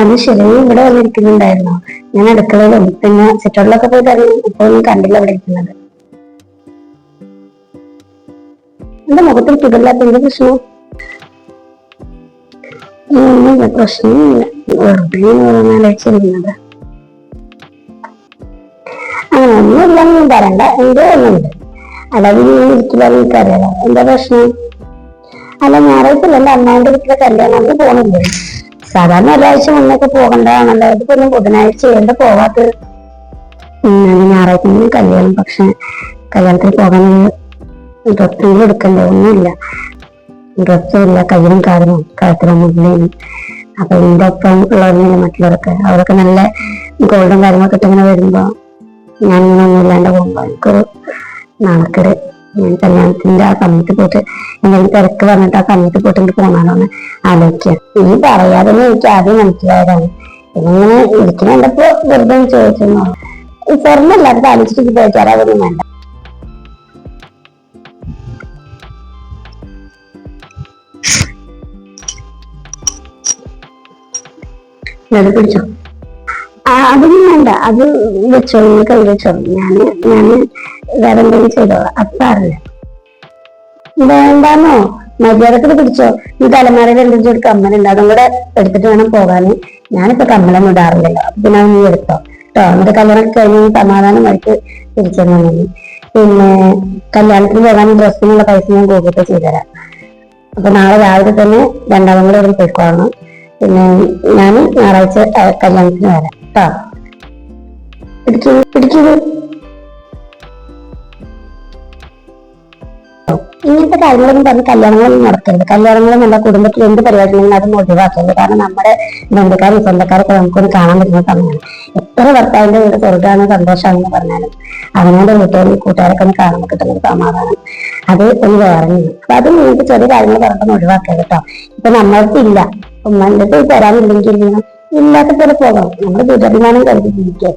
അത് ശരി, ഇവിടെ വന്നിരിക്കുന്നുണ്ടായിരുന്നോ? ഞാൻ അടുക്കളയിലും പിന്നെ സിറ്റൗട്ടിലൊക്കെ പോയി തരണം. ഇപ്പൊ ഒന്നും കണ്ടില്ല ഇവിടെ ഇരിക്കുന്നത്. എന്റെ മുഖത്തിൽ സുഖമില്ലാത്ത എന്ത് പ്രശ്നം? ഒന്നുമില്ല, പ്രശ്നമില്ല. വെറുതെ ആലോചിച്ചിരുന്നത്. അങ്ങനെ ഒന്നുമില്ലെന്നും പറയണ്ട, എന്തോ ഒന്നുണ്ട്. അല്ലാതെ നീ ഇരിക്കില്ല, എനിക്കറിയാലോ. എന്താ പ്രശ്നം? അല്ല, ഞായറാഴ്ച എന്റെ അമ്മാവിന്റെ വീട്ടിലെ കല്യാണം, അത് പോണില്ലേ? സാധാരണ ഒരാഴ്ച മുന്നൊക്കെ പോകേണ്ടതാണല്ലോ. ഇതിപ്പോ ബുധനാഴ്ച എന്താ പോവാത്തത്? ഞായറാഴ്ച കല്യാണം, പക്ഷെ കല്യാണത്തിന് പോകാനുള്ള ഡ്രസ്സുകൾ എടുക്കണ്ടേ? ഒന്നുമില്ല, ഡ്രസ്സുമില്ല, കയ്യിലും കാലിനും കഴുത്തിലും മുന്നിലും. അപ്പൊ ഇതിന്റെ ഒപ്പം ഉള്ളവരില്ല മറ്റുള്ളവരൊക്കെ, അവരൊക്കെ നല്ല ഗോൾഡും കാര്യങ്ങളൊക്കെ ഇട്ടിങ്ങനെ വരുമ്പോ ഞാനിങ്ങനെ ഒന്നും ഇല്ലാണ്ട് പോകുമ്പോ എനിക്കൊരു നാണക്കേട്. ഞാൻ കല്യാണത്തിന്റെ ആ സമയത്ത് പോയിട്ട് എന്തെങ്കിലും തിരക്ക് പറഞ്ഞിട്ട് ആ സമയത്ത് പോയിട്ട് എനിക്ക് പോകാനോന്ന് ആലോചിക്കുക. നീ പറയാതെ എനിക്ക് ആദ്യം മനസ്സിലായതാണ്. ഇങ്ങനെ ഇരിക്കുന്ന കണ്ടപ്പോ വെറുതെ ചോദിച്ചെന്നോ. ഈ സ്വർണ്ണമില്ലാത്ത ആലോചിച്ചിട്ട് ചോദിച്ചാലൊന്നും വേണ്ട. അത് പിടിച്ചോ. അതൊന്നും വേണ്ട, അത് വെച്ചോ, കൈ വെച്ചോ. ഞാന് വേറെ എന്തെങ്കിലും ചെയ്തോളാം. അപ്പാറില്ല. വേണ്ടാന്നോ? മര്യാദക്ക് പിടിച്ചോ. ഈ തലമാരയിൽ എന്തെങ്കിലും ഒരു കമ്മലുണ്ട്, അതും കൂടെ എടുത്തിട്ട് വേണം പോകാന്. ഞാനിപ്പോ കമ്മലൊന്നും ഇടാറില്ലല്ലോ, അപ്പൊ പിന്നെ നീ എടുത്തോ കേട്ടോ. എന്നിട്ട് കല്യാണം കഴിഞ്ഞ് സമാധാനമായിട്ട് തിരിച്ചു മതി. പിന്നെ കല്യാണത്തിന് പോകാൻ ഡ്രസ്സിനുള്ള പൈസ ഞാൻ ഗൂഗിൾ പേ ചെയ്തുതരാം. അപ്പൊ നാളെ രാവിലെ തന്നെ രണ്ടാളും കൂടെ ഇവിടെ പോയിക്കോളണം. പിന്നെ ഞാൻ ഞായറാഴ്ച കല്യാണത്തിന് വരാം കേട്ടോ. പിടിക്കുന്നത് ഇങ്ങനത്തെ കാര്യങ്ങളൊന്നും പറഞ്ഞ് കല്യാണങ്ങളൊന്നും നടക്കരുത്. കല്യാണങ്ങളും നമ്മുടെ കുടുംബത്തിൽ എന്ത് പരിപാടി ഉണ്ടെങ്കിലും അതൊന്നും ഒഴിവാക്കരുത്. കാരണം നമ്മുടെ ബന്ധുക്കാരും സ്വന്തക്കാരൊക്കെ നമുക്കൊന്ന് കാണാൻ പറ്റുന്ന സമയമാണ്. എത്ര ഭർത്താവിന്റെ വീട് സ്വർഗ്ഗമാണ് സന്തോഷമാണെന്ന് പറഞ്ഞാലും അവനോട് വീട്ടുകാരും കൂട്ടുകാരൊക്കെ ഒന്ന് കാണുമ്പോൾ കിട്ടുന്ന ഒരു സമാധാനം അത് ഒന്ന് വേറെ. അപ്പൊ അത് നിങ്ങൾക്ക് ചെറിയ കാര്യങ്ങൾ പറഞ്ഞൊന്നും ഒഴിവാക്കരുത് കേട്ടോ. ഇപ്പൊ നമ്മൾക്കില്ല, ഉമ്മൻ്റെ അടുത്ത് തരാനില്ലെങ്കിൽ ഇല്ലാത്ത പോലെ പോകാം. നമ്മുടെ ദുരഭിമാനം കരുതി ജീവിക്കുക.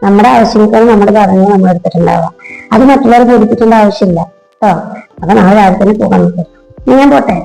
നമ്മുടെ ആവശ്യങ്ങൾക്കാണ് നമ്മുടെ കാര്യങ്ങൾ നമ്മൾ എടുത്തിട്ടുണ്ടാവുക. അത് മറ്റുള്ളവരെ ബോധിപ്പിക്കേണ്ട ആവശ്യമില്ല കേട്ടോ. അപ്പൊ നാളെ രാവിലെ തന്നെ പോകാൻ നോക്കാം. ഞാൻ പോട്ടെ.